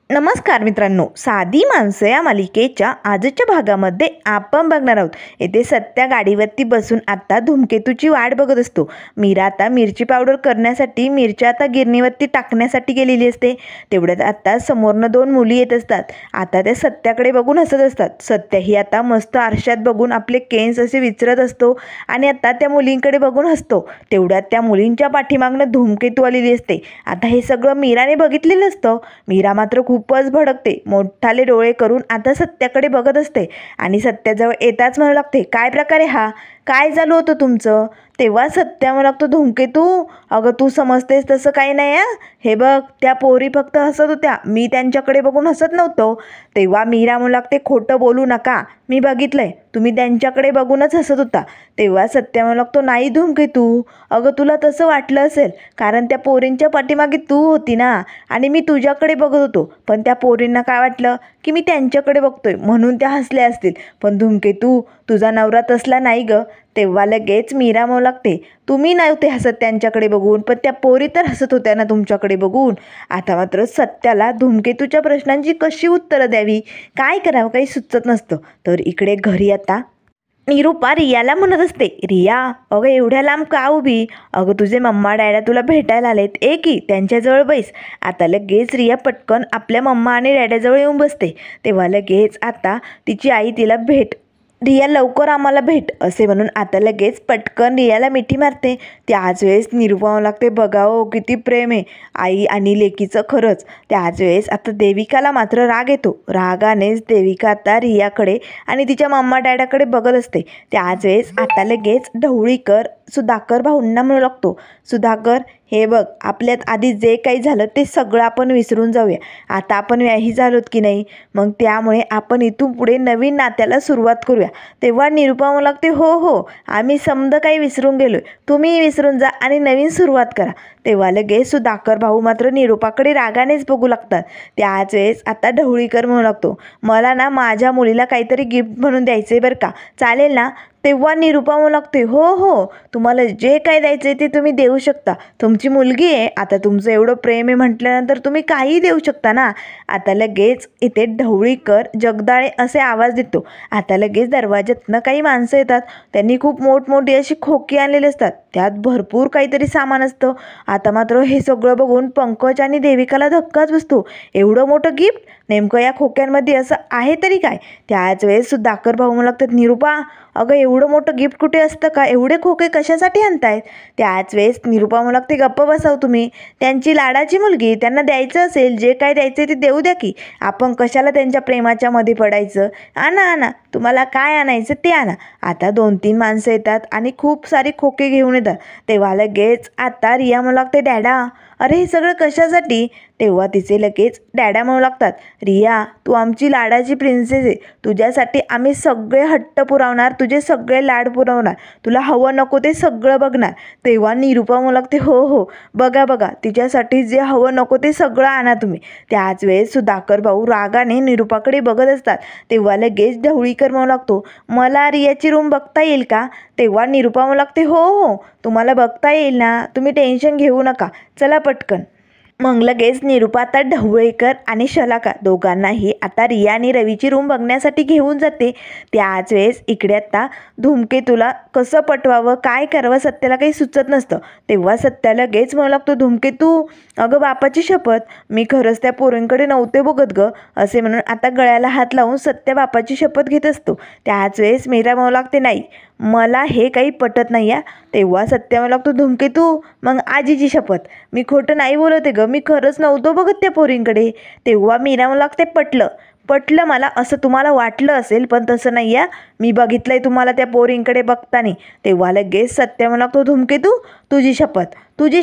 नमस्कार मित्रांनो, साधी माणसं या मालिकेच्या आजच्या भागामध्ये आपण बघणार आहोत. येथे सत्या गाडीवरती बसून आता धूमकेतूची वाट बघत असतो. मीरा आता मिरची पावडर करण्यासाठी मिरच्या आता गिरणीवरती टाकण्यासाठी गेलेली असते. तेवढ्यात आता समोरनं दोन मुली येत असतात. आता त्या सत्याकडे बघून हसत असतात. सत्या ही आता मस्त आरशात बघून आपले केस असे विचारत असतो आणि आता त्या मुलींकडे बघून हसतो. तेवढ्यात त्या मुलींच्या पाठीमागनं धूमकेतू आलेली असते. आता हे सगळं मीराने बघितलेलं असतं. मीरा मात्र खूपच भडकते. मोठाले डोळे करून आता सत्याकडे बघत असते आणि सत्याजवळ येताच म्हणू लागते, काय प्रकारे हा, काय झालं होतं तुमचं? तेव्हा सत्या म्हणू लागतो, धूमकेतू अगं तू समजतेस तसं काही नाही हा. हे बघ, त्या पोरी फक्त हसत होत्या, मी त्यांच्याकडे बघून हसत नव्हतो. तेव्हा मीरा म्हणू लागते, खोटं बोलू नका, मी बघितलंय, तुम्ही त्यांच्याकडे बघूनच हसत होता. तेव्हा सत्या म्हणू लागतो, नाही धूमकेतू, अगं तुला तसं वाटलं असेल, कारण त्या पोरींच्या पाठीमागे तू होती ना आणि मी तुझ्याकडे बघत होतो. पण त्या पोरींना काय वाटलं की मी त्यांच्याकडे बघतोय म्हणून त्या हसल्या असतील. पण धूमकेतू, तुझा नवरा तसला नाही ग. तेव्हा लगेच मीरा म्हणू लागते, तुम्ही नव्हते हसत त्यांच्याकडे बघून, पण त्या पोरी तर हसत होत्या ना तुमच्याकडे बघून. आता मात्र सत्याला धूमकेतूच्या प्रश्नांची कशी उत्तरं द्यावी, काय करावं काही सुचत नसतं. तर इकडे घरी आता निरूपा रियाला म्हणत असते, रिया अगं एवढ्या लांब का उभी? अगं तुझे मम्मा डॅडा तुला भेटायला आलेत, की त्यांच्याजवळ बैस. आता लगेच रिया पटकन आपल्या मम्मा आणि डॅडाजवळ येऊन बसते. तेव्हा लगेच आता तिची आई तिला रिया लवकर आम्हाला भेट असे म्हणून आता लगेच पटकन रियाला मिठी मारते. त्याच वेळेस निरूपा लागते, बघावं किती प्रेम आहे आई आणि लेकीचं खरंच. त्याच वेळेस आता देविकाला मात्र राग येतो. रागानेच देविका आता रियाकडे आणि तिच्या मम्मा डॅडाकडे बघत असते. त्याच वेळेस आता लगेच ढवळीकर सुधाकर भाऊंना म्हणू लागतो, सुधाकर हे बघ, आपल्यात आधी जे काही झालं ते सगळं आपण विसरून जाऊया. आता आपण व्याही झालोत की नाही, मग त्यामुळे आपण इथून पुढे नवीन नात्याला सुरुवात करूया. तेव्हा निरूपा म्हणू लागते, हो हो, आम्ही समद काही विसरून गेलोय, तुम्ही विसरून जा आणि नवीन सुरुवात करा. तेव्हा लगेच सुधाकर भाऊ मात्र निरूपाकडे रागानेच बघू लागतात. त्याच वेळेस आता ढवळीकर म्हणू लागतो, मला ना माझ्या मुलीला काहीतरी गिफ्ट म्हणून द्यायचं आहे बरं का, चालेल ना? तेव्हा निरूपा म्हणू लागते, हो हो, तुम्हाला जे काही द्यायचं आहे ते तुम्ही देऊ शकता, तुमची मुलगी आहे, आता तुमचं एवढं प्रेम आहे म्हटल्यानंतर तुम्ही काहीही देऊ शकता ना. आता लगेच इथे ढवळीकर जगदाळे असे आवाज देतो. आता लगेच दरवाज्यातनं काही माणसं येतात. त्यांनी खूप मोठमोठी अशी खोकी आणलेली असतात, त्यात भरपूर काहीतरी सामान असतं. आता मात्र हे सगळं बघून पंकज आणि देविकाला धक्काच बसतो. एवढं मोठं गिफ्ट नेमकं या खोक्यांमध्ये असं आहे तरी काय? त्याच वेळेस सुधाकर भाऊ म्हणू लागतात, निरूपा अगं एवढं मोठं गिफ्ट कुठे असतं का, एवढे खोके कशासाठी आणतायत? त्याच वेळेस निरूपा म्हणू लागते, गप्प बसाव तुम्ही, त्यांची लाडाची मुलगी, त्यांना द्यायचं असेल जे काय द्यायचं ते देऊ द्या की, आपण कशाला त्यांच्या प्रेमाच्या मध्ये पडायचं. आणा आणा, तुम्हाला काय आणायचं ते आणा. आता 2-3 माणसं येतात आणि खूप सारी खोके घेऊन येतात. तेव्हा लगेच आता रिया म्हणू लागते, डॅडा अरे हे सगळं कशासाठी? तेव्हा तिचे लगेच डॅडा म्हणू लागतात, रिया तू आमची लाडाची प्रिन्सेस आहे, तुझ्यासाठी आम्ही सगळे हट्ट पुरवणार, तुझे सगळे लाड पुरवणार, तुला हवं नको ते सगळं बघणार. तेव्हा निरूपा म्हणू लागते, हो हो, बघा बघा, तिच्यासाठी जे हवं नको ते सगळं आणा तुम्ही. त्याच वेळेस सुधाकर भाऊ रागाने निरूपाकडे बघत असतात. तेव्हा लगेच ढवळीकर म्हणू लागतो, मला रियाची रूम बघता येईल का? तेव्हा निरूपा म्हणू लागते, हो हो, तुम्हाला बघता येईल ना, तुम्ही टेन्शन घेऊ नका, चला पटकन. मग लगेच निरूपा आता ढवळीकर आणि शलाका दोघांनाही आता रिया आणि रवीची रूम बघण्यासाठी घेऊन जाते. त्याच वेळेस इकडे आता धूमकेतूला कसं पटवावं, काय करावं सत्याला काही सुचत नसतं. तेव्हा सत्या लगेच म्हणू लागतो, धूमकेतू अगं बापाची शपथ, मी खरंच त्या पोरींकडे नव्हते बघत ग, असे म्हणून आता गळ्याला हात लावून सत्या बापाची शपथ घेत असतो. त्याच वेळेस मीरा म्हणू लागते, नाही मला हे काही पटत नाही या. तेव्हा सत्या म्हणू लागतो, धूमकेतू मग आजीची शपथ, मी खोटं नाही बोलते ग, मी खरंच नव्हतो बघत त्या पोरींकडे. तेव्हा मीरा म्हणू लागते, पटलं मला, असं तुम्हाला वाटलं असेल पण तसं नाही या, मी बघितलंय तुम्हाला त्या पोरींकडे बघताना. तेव्हा लगेच सत्या म्हणू लागतो, धूमकेतू तुझी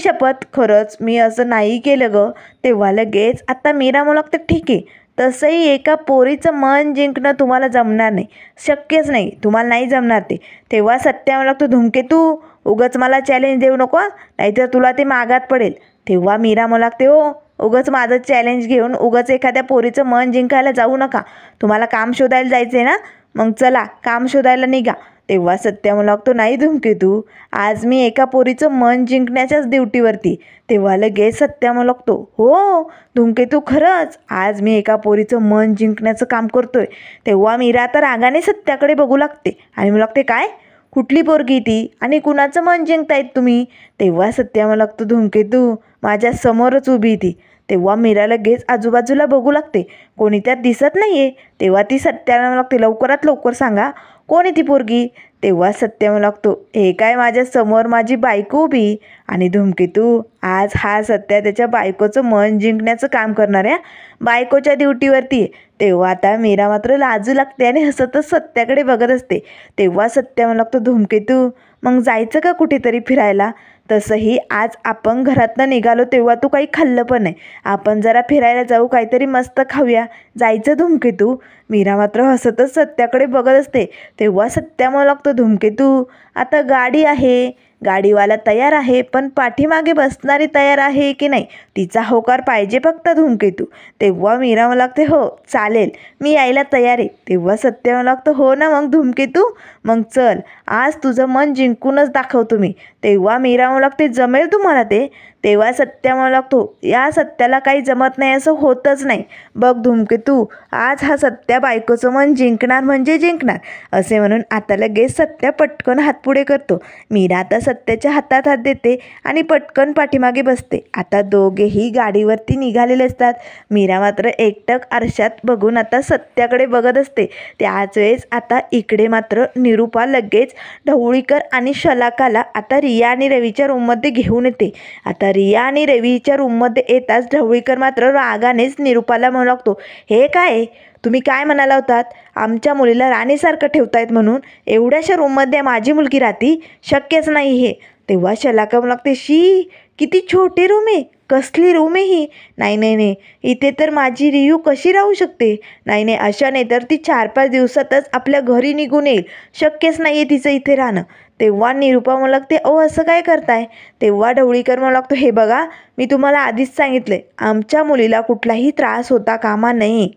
शपथ, खरंच मी असं नाही केलं ग. तेव्हा लगेच आता मीरा म्हणू लागते, ठीक आहे, तसंही एका पोरीचं मन जिंकणं तुम्हाला जमणार नाही, शक्यच नाही, तुम्हाला नाही जमणार ते. तेव्हा सत्या म्हणू लागतो, धूमकेतू उगाच मला चॅलेंज देऊ नको, नाहीतर तुला ते मागात पडेल. तेव्हा मीरा म्हणू लागते, हो उगाच माझं चॅलेंज घेऊन उगाच एखाद्या पोरीचं मन जिंकायला जाऊ नका, तुम्हाला काम शोधायला जायचं आहे ना, मग चला काम शोधायला निघा. तेव्हा सत्या म्हणू लागतो, नाही धूमकेतू, आज मी एका पोरीचं मन जिंकण्याच्याच ड्युटीवरती. तेव्हा लगेच सत्या म्हणू लागतो, हो धूमकेतू, खरंच आज मी एका पोरीचं मन जिंकण्याचं काम करतोय. तेव्हा मीरा आता रागाने सत्याकडे बघू लागते आणि म्हणू लागते, काय, कुठली पोरगी ती आणि कुणाचं मन जिंकतायत तुम्ही? तेव्हा सत्या म्हणू लागतो, धूमकेतू, माझ्या समोरच उभी ती. तेव्हा मीरा लगेच आजूबाजूला बघू लागते, कोणी त्यात दिसत नाही आहे. तेव्हा ती सत्याला म्हणू लागते, लवकरात लवकर सांगा कोण आहे ती पोरगी? तेव्हा सत्या म्हणू लागतो, हे काय, माझ्या समोर माझी बायको उभी. आणि धूमकेतू, आज हा सत्या त्याच्या बायकोचं मन जिंकण्याचं काम करणाऱ्या बायकोच्या ड्युटीवरती आहे. तेव्हा आता मीरा मात्र लाजू लागते आणि हसतच सत्याकडे बघत असते. तेव्हा सत्या म्हणू लागतो, धूमकेतू, मग जायचं का कुठेतरी फिरायला? तसंही आज आपण घरातनं निघालो तेव्हा तू काही खाल्लं पण नाही. आपण जरा फिरायला जाऊ, काहीतरी मस्त खाऊया, जायचं धूमकेतू? मीरा मात्र हसतच सत्याकडे बघत असते. तेव्हा सत्या म्हणू लागतो, धूमकेतू, आता गाडी आहे, गाडीवाला तयार आहे, पण पाठीमागे बसणारी तयार आहे की नाही तिचा होकार पाहिजे फक्त धूमकेतू. तेव्हा मीरा म्हणू लागते, हो चालेल, मी यायला तयार आहे. तेव्हा सत्य म्हणू लागतो, हो ना मग धूमकेतू, मग चल, आज तुझं मन जिंकूनच दाखवतो मी. तेव्हा मीरा म्हणू लागते, जमेल तुम्हाला ते? तेव्हा सत्या म्हणू लागतो, या सत्याला काही जमत नाही, असं होतच नाही. बघ धूमकेतू, आज हा सत्या बायकोचं मन जिंकणार म्हणजे जिंकणार. असे म्हणून आता लगेच सत्या पटकन हात पुढे करतो. मीरा आता सत्याच्या हातात हात देते आणि पटकन पाठीमागे बसते. आता दोघेही गाडीवरती निघालेले असतात. मीरा मात्र एकटक आरशात बघून आता सत्याकडे बघत असते. त्याच वेळेस आता इकडे मात्र निरूपा लगेच ढवळीकर आणि शलाकाला आता रिया आणि रवीच्या रूममध्ये घेऊन येते. आता रिया आणि रवीच्या रूममध्ये येताच ढवळीकर मात्र रागानेच निरूपाला म्हणू लागतो, हे काय, तुम्ही काय म्हणाला होतात, आमच्या मुलीला राणीसारखं ठेवतायत म्हणून एवढ्याशा रूममध्ये माझी मुलगी राहती, शक्यच नाही हे. तेव्हा शलाका म्हणू लागते, शी, किती छोटी रूम आहे, कसली रूम आहे ही? नाही नाही नाही, इथे तर माझी रियू कशी राहू शकते? नाही नाही, अशा नाही तर ती 4-5 दिवसातच आपल्या घरी निघून येईल, शक्यच नाही आहे तिचं इथे राहणं. तेव्हा निरूपा म्हणू लागते, असं काय करताय? तेव्हा ढवळीकर म्हणू लागतो, हे बघा, मी तुम्हाला आधीच सांगितलं आहे, आमच्या मुलीला कुठलाही त्रास होता कामा नये.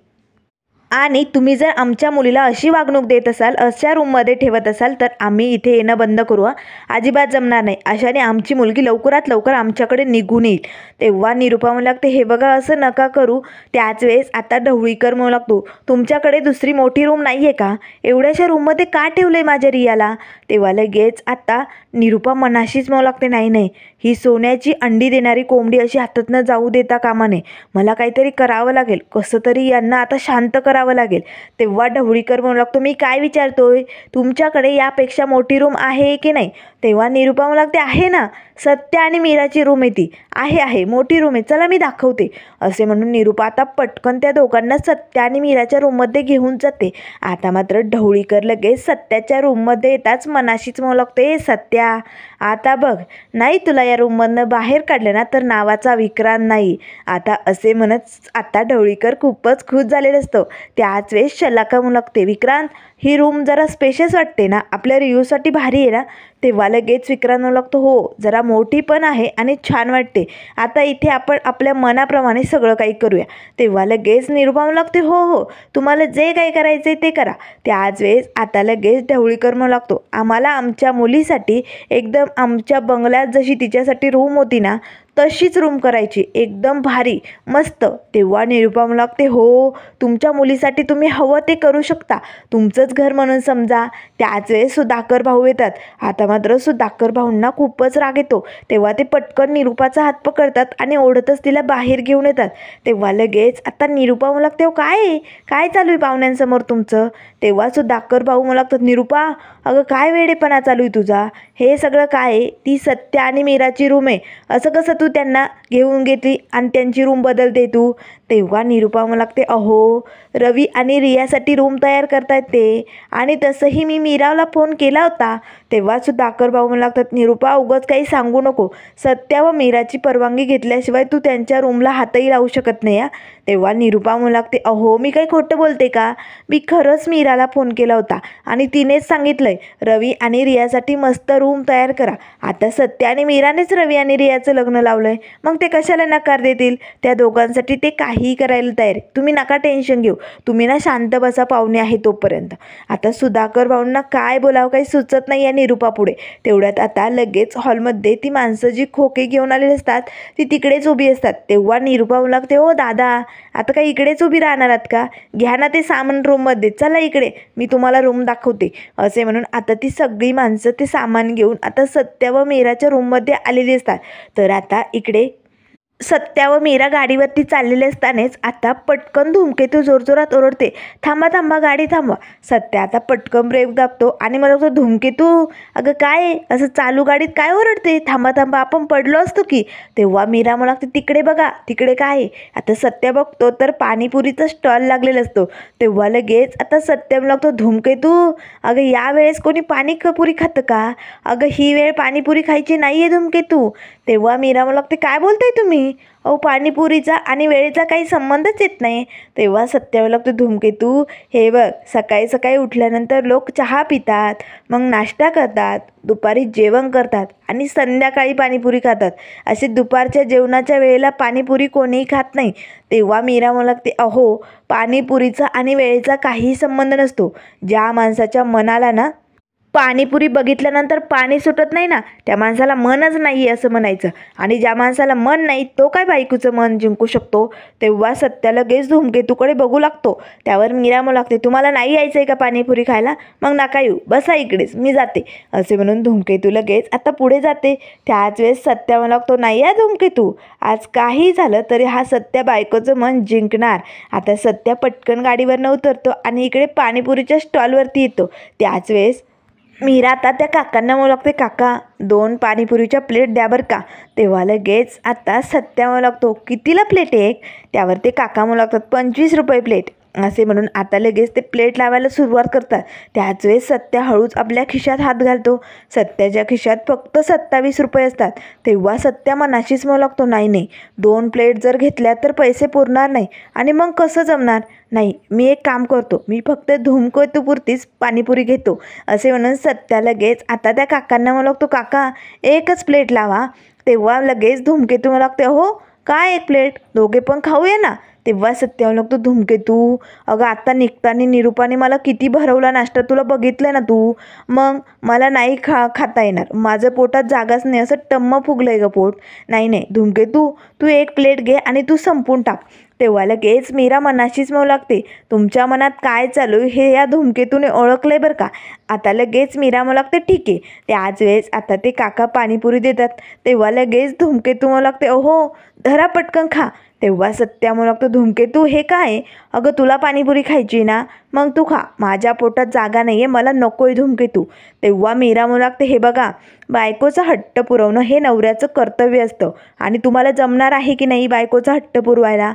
आणि तुम्ही जर आमच्या मुलीला अशी वागणूक देत असाल, अशा रूममध्ये ठेवत असाल, तर आम्ही इथे येणं बंद करू. अजिबात जमणार नाही. अशाने आमची मुलगी लवकरात लवकर आमच्याकडे निघून येईल. तेव्हा निरूपा म्हणू लागते, हे बघा, असं नका करू. त्याच वेळेस आता ढवळीकर म्हणू लागतो, तुमच्याकडे दुसरी मोठी रूम नाही आहे का? एवढ्याशा रूममध्ये का ठेवलं आहे माझ्या रियाला? तेव्हा लगेच आता निरूपा मनाशीच म्हणू लागते, नाही नाही, ही सोन्याची अंडी देणारी कोंबडी अशी हातातनं जाऊ देता कामा नये. मला काहीतरी करावं लागेल, कसं तरी यांना आता शांत करावं लागेल. तेव्हा ढवळीकर म्हणू लागतो, मी काय विचारतोय, तुमच्याकडे यापेक्षा मोठी रूम आहे की नाही? तेव्हा निरूपा म्हणू लागते, आहे ना, सत्या आणि मीराची रूम आहे ती, आहे मोठी रूम आहे, चला मी दाखवते. असे म्हणून निरूपा आता पटकन त्या दोघांना सत्या आणि मीराच्या रूममध्ये घेऊन जाते. आता मात्र ढवळीकर लगेच सत्याच्या रूममध्ये येताच मनाशीच म्हणू लागते, सत्या, आता बघ, नाही तुला या रूममधनं बाहेर काढलं ना तर नावाचा विक्रांत नाही. आता असे म्हणत आता ढवळीकर खूपच खुश झालेला असतो. त्याच वेळेस शलाका म्हणू लागते, विक्रांत, ही रूम जरा स्पेशियस वाटते ना, आपल्या रियूसाठी भारी आहे ना? तेव्हा लगेच विक्रांत म्हणू लागतो, हो, जरा मोठी पण आहे आणि छान वाटते. आता इथे आपण आपल्या मनाप्रमाणे सगळं काही करूया. तेव्हा लगेच निरूपा म्हणू लागते, हो हो, तुम्हाला जे काही करायचं आहे ते करा. त्याच वेळेस आता लगेच ढवळीकर म्हणू लागतो, आम्हाला आमच्या मुलीसाठी एकदम आमच्या बंगल्यात जशी तिच्यासाठी रूम होती ना तशीच रूम करायची, एकदम भारी मस्त. तेव्हा निरूपा म्हणू लागते, हो, तुमच्या मुलीसाठी तुम्ही हवं ते करू शकता, तुमचंच घर म्हणून समजा. त्याच वेळेस सुधाकर भाऊ येतात. आता मात्र सुधाकर भाऊंना खूपच राग येतो. तेव्हा ते पटकन निरूपाचा हात पकडतात आणि ओढतच तिला बाहेर घेऊन येतात. तेव्हा लगेच आता निरूपा म्हणू लागते, काय चालू आहे पाहुण्यांसमोर तुमचं? तेव्हा सुधाकर भाऊ म्हणू लागतात, निरूपा, अगं काय वेडेपणा चालू आहे तुझा, हे सगळं काय आहे? ती सत्या आणि मीराची रूम आहे, असं कसं तू त्यांना घेऊन घेतली आणि त्यांची रूम बदलते तू? तेव्हा निरूपा म्हणू लागते, अहो, रवी आणि रियासाठी रूम तयार करतायत ते, आणि तसंही मी मीराला फोन केला होता. तेव्हा सुधाकर भाऊ म्हणू लागतात, निरूपा, उगाच काही सांगू नको, सत्या व मीराची परवानगी घेतल्याशिवाय तू त्यांच्या रूमला हातही लावू शकत नाही. तेव्हा निरूपा म्हणू लागते, अहो, मी काही खोटं बोलते का? मी खरंच मीराला फोन केला होता आणि तिनेच सांगितलंय रवी आणि रियासाठी मस्त रूम तयार करा. आता सत्या आणि मीरानेच रवी आणि रियाचं लग्न लावलंय, मग ते कशाला नकार देतील? त्या दोघांसाठी ते काही काहीही करायला तयार आहे. तुम्ही नका टेन्शन घेऊ, तुम्ही ना शांत बसा पाहुणे आहे तोपर्यंत. आता सुधाकर भाऊंना काय बोलावं काही सुचत नाही या निरूपापुढे. तेवढ्यात आता लगेच हॉलमध्ये ती माणसं जी खोके घेऊन आलेली असतात ती तिकडेच उभी असतात. तेव्हा निरूपा बोलू लागते, हो दादा आता काय इकडेच उभी राहणार आहात का? घ्या ना ते सामान रूममध्ये, चला इकडे मी तुम्हाला रूम दाखवते. असे म्हणून आता ती सगळी माणसं ते सामान घेऊन आता सत्या व मीराच्या रूममध्ये आलेली असतात. तर आता इकडे सत्या व मीरा गाडीवरती चाललेले असतानाच आता पटकन धूमकेतू जोरजोरात ओरडते, थांबा थांबा गाडी थांबवा. सत्या आता पटकन ब्रेक दाबतो आणि मला वाटतं, धूमकेतू अगं काय असं चालू गाडीत काय ओरडते, थांबा थांबा आपण पडलो असतो की. तेव्हा मीरा मला लागते, तिकडे बघा तिकडे काय आहे. आता सत्या बघतो तर पाणीपुरीचा स्टॉल लागलेला असतो. तेव्हा लगेच आता सत्या मला लागतो, धूमकेतू अगं यावेळेस कोणी पाणीपुरी खातं का? अगं ही वेळ पाणीपुरी खायची नाही आहे धूमकेतू. तेव्हा मीरा मला लागते, काय बोलताय तुम्ही? अहो पाणीपुरीचा आणि वेळेचा काही संबंधच येत नाही. तेव्हा सत्यावर लागतो, धूमकेतू हे बघ सकाळी सकाळी उठल्यानंतर लोक चहा पितात, मग नाश्ता करतात, दुपारी जेवण करतात आणि संध्याकाळी पाणीपुरी खातात. असे दुपारच्या जेवणाच्या वेळेला पाणीपुरी कोणीही खात नाही. तेव्हा मीरा मला लागते, अहो पाणीपुरीचा आणि वेळेचा काहीही संबंध नसतो. ज्या माणसाच्या मनाला ना पाणीपुरी बघितल्यानंतर पाणी सुटत नाही ना, त्या माणसाला मनच नाही आहे असं म्हणायचं. आणि ज्या माणसाला मन नाही तो काय बायकोचं मन जिंकू शकतो. तेव्हा सत्या लगेच धूमकेतूकडे बघू लागतो. त्यावर मीरा म्हणू लागते, तुम्हाला नाही यायचं आहे का पाणीपुरी खायला? मग नका येऊ, बसा इकडेच मी जाते. असे म्हणून धूमकेतू लगेच आता पुढे जाते. त्याच वेळेस सत्या म्हणू लागतो, नाही आहे धूमकेतू, आज काही झालं तरी हा सत्या बायकोचं मन जिंकणार. आता सत्या पटकन गाडीवरनं उतरतो आणि इकडे पाणीपुरीच्या स्टॉलवरती येतो. त्याच वेळेस मीरा आता त्या काकांना म्हणू लागते, काका 2 पाणीपुरीच्या प्लेट द्या बरं का. तेव्हा लगेच आता सत्या म्हणू लागतो, कितीला प्लेट एक? त्यावर ते काका म्हणू लागतात, 25 रुपये प्लेट. असे म्हणून आता लगेच ते प्लेट लावायला सुरुवात करतात. त्याच वेळेस सत्या हळूच आपल्या खिशात हात घालतो. सत्याच्या खिशात फक्त 27 रुपये असतात. तेव्हा सत्या मनाशीच म्हणू लागतो, नाही नाही 2 प्लेट जर घेतल्या तर पैसे पुरणार नाही आणि मग कसं जमणार. नाही मी एक काम करतो, मी फक्त धूमकेतूपुरतीच पाणीपुरी घेतो. असे म्हणून सत्या लगेच आता त्या काकांना म्हणू लागतो, काका एकच प्लेट लावा. तेव्हा लगेच धूमकेतू म्हणू लागते, हो काय 1 प्लेट, दोघे पण खाऊया ना. तेव्हा सत्या म्हणू लागतो, धूमकेतू अगं आता निघताना निरूपाने मला किती भरवला नाश्ता, तुला बघितलं ना तू. मग मला नाही खाता येणार, माझं पोटात जागाच नाही, असं टम्म फुगलं आहे गं पोट. नाही नाही धूमकेतू तू 1 प्लेट घे आणि तू संपून टाक. तेव्हा लगेच मीरा मनाशीच म्हणू लागते, तुमच्या मनात काय चालू हे या धूमकेतूने ओळखलंय बरं का. आता लगेच मीरा म्हणू लागते, ठीक आहे. त्याच वेळेस आता ते काका पाणीपुरी देतात. तेव्हा लगेच धूमकेतू म्हणू लागते, ओहो धरा पटकन खा. तेव्हा सत्या म्हणू लागतो, धूमकेतू हे काय? अगं तुला पाणीपुरी खायची ना, मग तू खा, माझ्या पोटात जागा नाही आहे, मला नको आहे धूमकेतू. तेव्हा मीरा म्हणू लागते, हे बघा बायकोचा हट्ट पुरवणं हे नवऱ्याचं कर्तव्य असतं आणि तुम्हाला जमणार आहे की नाही बायकोचा हट्ट पुरवायला.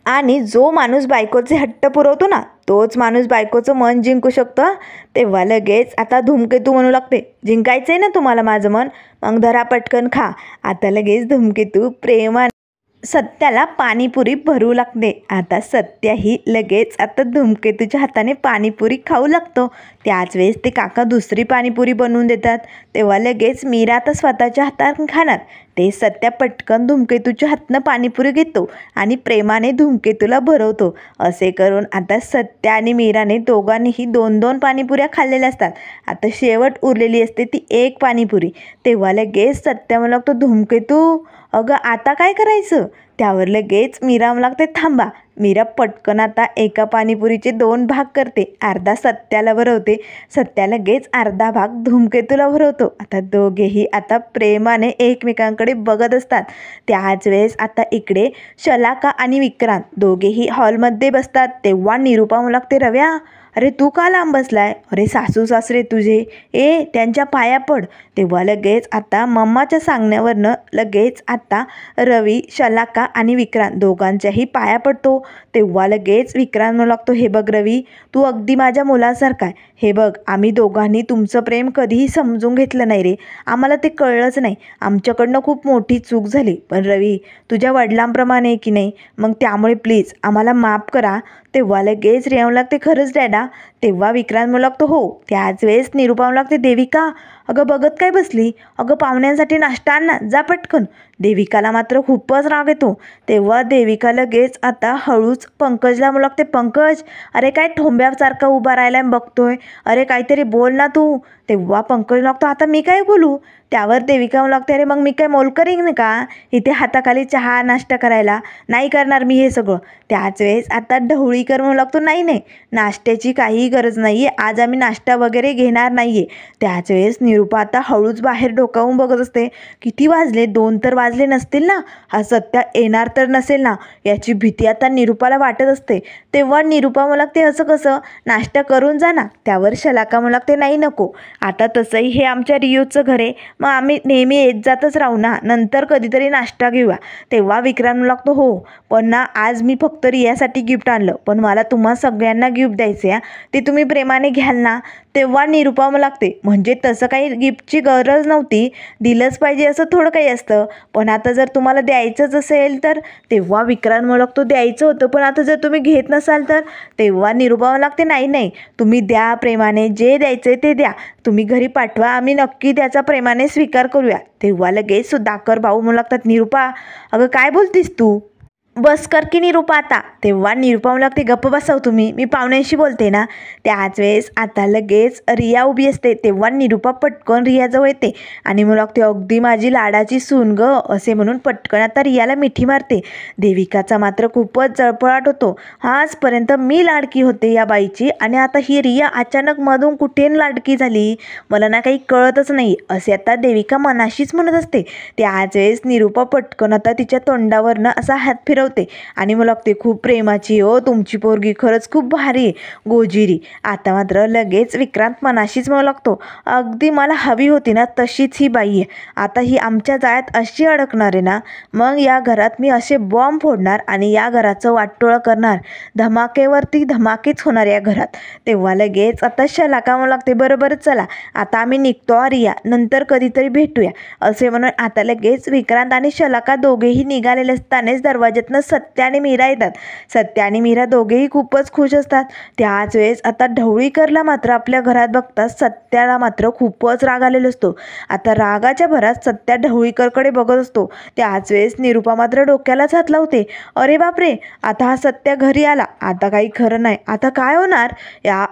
आणि जो माणूस बायकोचे हट्ट पुरवतो ना तोच माणूस बायकोचं मन जिंकू शकतो. तेव्हा लगेच आता धूमकेतू म्हणू लागते, जिंकायचं आहे ना तुम्हाला माझं मन, मग धरा पटकन खा. आता लगेच धूमकेतू प्रेमाने सत्याला पाणीपुरी भरू लागते. आता सत्याही लगेच आता धूमकेतूच्या हाताने पाणीपुरी खाऊ लागतो. त्याच वेळेस ते काका दुसरी पाणीपुरी बनवून देतात. तेव्हा लगेच मीरा आता स्वतःच्या हाताने खाणार. ते सत्या पटकन धूमकेतूच्या हातनं पाणीपुरी घेतो आणि प्रेमाने धूमकेतूला भरवतो. असे करून आता सत्या आणि मीराने दोघांनीही 2-2 पाणीपुऱ्या खाल्लेल्या असतात. आता शेवट उरलेली असते ती 1 पाणीपुरी. तेव्हा लगेच सत्या म्हणू लागतो, धूमकेतू अगं आता काय करायचं. त्यावर लगेच मीरा म्हणू लागते, थांबा. मीरा पटकन आता एका पाणीपुरीचे 2 भाग करते. अर्धा सत्याला भरवते, सत्या लगेच अर्धा भाग धूमकेतूला भरवतो. आता दोघेही आता प्रेमाने एकमेकांकडे बघत असतात. त्याच वेळेस आता इकडे शलाका आणि विक्रांत दोघेही हॉलमध्ये बसतात. तेव्हा निरूपा म्हणू लागते, रव्या अरे तू का लांब बसलाय? अरे सासू सासरे तुझे, त्यांच्या पाया पड. तेव्हा लगेच आता मम्माच्या सांगण्यावरनं लगेच आता रवी, शलाका आणि विक्रांत दोघांच्याही पाया पडतो. तेव्हा लगेच विक्रांत म्हणू लागतो, हे बघ रवी तू अगदी माझ्या मुलासारखा आहे, हे बघ, आम्ही दोघांनी तुमचं प्रेम कधीही समजून घेतलं नाही रे. आम्हाला ते कळलंच नाही. आमच्याकडनं खूप मोठी चूक झाली. पण रवी, तुझ्या वडिलांप्रमाणे आहे की नाही, मग त्यामुळे प्लीज आम्हाला माफ करा. तेव्हा लगेच रिया म्हणू लागते, खरंच डॅडा? तेव्हा विक्रांत म्हणू लागतो, हो. त्याच वेळेस निरूपा म्हणू लागते, देविका अगं बघत काय बसली? अगं पाहुण्यांसाठी नाश्ता आण ना, जा पटकन. देविकाला मात्र खूपच राग येतो. तेव्हा देविका लगेच आता हळूच पंकजला म्हणू लागते, पंकज अरे काय ठोंब्यासारखा उभा राहिला बघतोय, अरे काहीतरी बोल ना तू. तेव्हा पंकज लागतो, आता मी काय बोलू? त्यावर देविका म्हणू लागते, अरे मग मी काय मोलकरीन नाही का इथे हाताखाली चहा नाश्ता करायला? नाही करणार मी हे सगळं. त्याच वेळेस आता ढवळीकर म्हणू लागतो, नाही नाही, नाश्त्याची काहीही गरज नाही आहे, आज आम्ही नाश्ता वगैरे घेणार नाही आहे. त्याच वेळेस निरूपा आता हळूच बाहेर डोकावून बघत असते. किती वाजले? 2 तर वाजले नसतील ना? हा सत्या येणार तर नसेल ना, याची भीती आता निरूपाला वाटत असते. तेव्हा निरूपा म्हणू लागते, असं कसं? नाश्ता करून जा ना. त्यावर शलाका म्हणू लागते, नाही नको, आता तसंही हे आमच्या रियोचं घर आहे, मग आम्ही नेहमी येत जातच राहू ना, नंतर कधीतरी नाश्ता घेऊया. तेव्हा विक्रांत म्हणू लागतो, हो पण ना आज मी फक्त रियासाठी गिफ्ट आणलं, पण मला तुम्हा सगळ्यांना गिफ्ट द्यायचे आहे, ते तुम्ही प्रेमाने घ्याल ना? तेव्हा निरूपा म्हणू लागते, म्हणजे तसं काही गिफ्टची गरज नव्हती, दिलंच पाहिजे असं थोडं काही असतं, पण आता जर तुम्हाला द्यायचंच असेल तर. तेव्हा विक्रांत म्हणू लागतो, द्यायचं होतं पण आता जर तुम्ही घेत नसाल तर. तेव्हा निरूपा म्हणू लागते, नाही नाही, तुम्ही द्या प्रेमाने, जे द्यायचं ते द्या, तुम्ही घरी पाठवा, आम्ही नक्की त्याचा प्रेमाने स्वीकार करूया. तेव्हा लगेच सुधाकर भाऊ म्हणू लागतात, निरूपा अगं काय बोलतीस तू? बस कर की निरूपा आता. तेव्हा निरूपा म्हणू लागते, गप्प बसाव तुम्ही, मी पाहुण्यांशी बोलते ना. त्याच वेळेस आता लगेच रिया उभी असते. तेव्हा निरूपा पटकन रियाजवळ येते आणि म्हणू लागते, अगदी माझी लाडाची सून ग, असे म्हणून पटकन आता रियाला मिठी मारते. देविकाचा मात्र खूपच जळफळाट होतो. आजपर्यंत मी लाडकी होते या बाईची आणि आता ही रिया अचानक मधून कुठे लाडकी झाली, मला ना काही कळतच नाही, असे आता देविका मनाशीच म्हणत असते. त्याच वेळेस निरूपा पटकन आता तिच्या तोंडावरनं असा हात फिरवते आणि मला लागते, खूप प्रेमाची हो तुमची पोरगी, खरंच खूप भारी आहे गोजिरी. आता मात्र लगेच विक्रांत मनाशीच म्हणू लागतो, अगदी मला हवी होती ना तशीच ही बाई आहे, आता ही आमच्या जाळ्यात अशी अडकणार आहे ना, मग या घरात मी असे बॉम्ब फोडणार आणि या घराचं वाटोळं करणार, धमाकेवरती धमाकेच होणार या घरात. तेव्हा लगेच आता शलाका म्हणू लागते, बरोबर चला आता आम्ही निघतो रिया, नंतर कधीतरी भेटूया, असे म्हणून आता लगेच विक्रांत आणि शलाका दोघेही निघालेले असतानाच दरवाज्यात सत्या आणि मीरा येतात. सत्या आणि मीरा दोघेही खूपच खुश असतात. त्याच वेळेस आता ढवळीकरला मात्र आपल्या घरात बघतात सत्याला मात्र खूपच राग आलेला असतो. आता रागाच्या भरात सत्या ढवळीकरकडे बघत असतो. त्याच वेळेस निरूपा मात्र डोक्यालाच हात लावते, अरे बापरे, आता हा सत्या घरी आला, आता काही खरं नाही, आता काय होणार?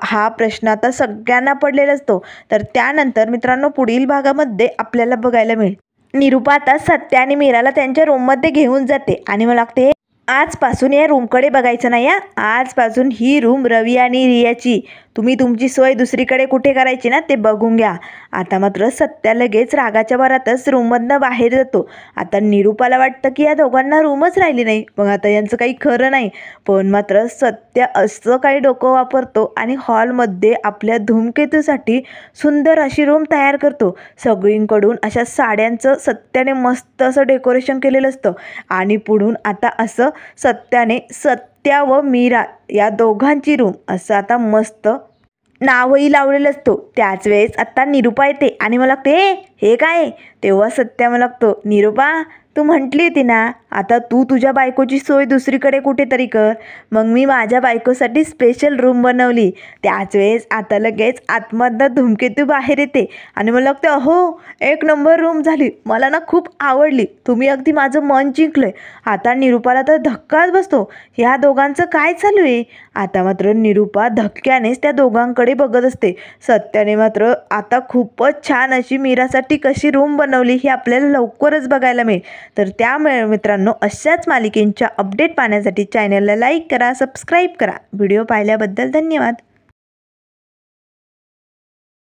हा प्रश्न आता सगळ्यांना पडलेला असतो. तर त्यानंतर मित्रांनो पुढील भागामध्ये आपल्याला बघायला मिळेल, निरूपा आता सत्या आणि मीराला त्यांच्या रूममध्ये घेऊन जाते आणि मला लागते, आजपासून या रूमकडे बघायचं नाही, आजपासून ही रूम रवी आणि रियाची, तुम्ही तुमची सोय दुसरीकडे कुठे करायची ना ते बघून घ्या. आता मात्र सत्या लगेच रागाच्या भरातच रूममधनं बाहेर जातो. आता निरूपाला वाटतं की या दोघांना रूमच राहिली नाही, मग आता यांचं काही खरं नाही. पण मात्र सत्या असं काही डोकं वापरतो आणि हॉलमध्ये आपल्या धूमकेतूसाठी सुंदर अशी रूम तयार करतो. सगळींकडून अशा साड्यांचं सत्याने मस्त असं डेकोरेशन केलेलं असतं आणि पुढून आता असं सत्याने सत्या व मीरा या दोघांची रूम असं आता मस्त नावही लावलेलं असतो. त्याच वेळेस आता निरूपा येते आणि मला लागते, हे काय? तेव्हा सत्या मला लागतो, निरूपा तू म्हटली होती ना आता तू तुझ्या बायकोची सोय दुसरीकडे कुठेतरी कर, मग मी माझ्या बायकोसाठी स्पेशल रूम बनवली. त्याच वेळेस आता लगेच आतमधनं धूमकेतू बाहेर येते आणि मला लागतं, अहो एक नंबर रूम झाली, मला ना खूप आवडली, तुम्ही अगदी माझं मन जिंकलंय. आता निरूपाला तर धक्काच बसतो, ह्या दोघांचं काय चालू आहे? आता मात्र निरूपा धक्क्यानेच त्या दोघांकडे बघत असते. सत्याने मात्र आता खूपच छान अशी मीरासाठी कशी रूम बनवली हे आपल्याला लवकरच बघायला मिळेल. तर त्यामुळे मित्रांनो अशाच मालिकेंच्या अपडेट पाहण्यासाठी चॅनलला लाईक करा, सबस्क्राईब करा. व्हिडिओ पाहिल्याबद्दल धन्यवाद.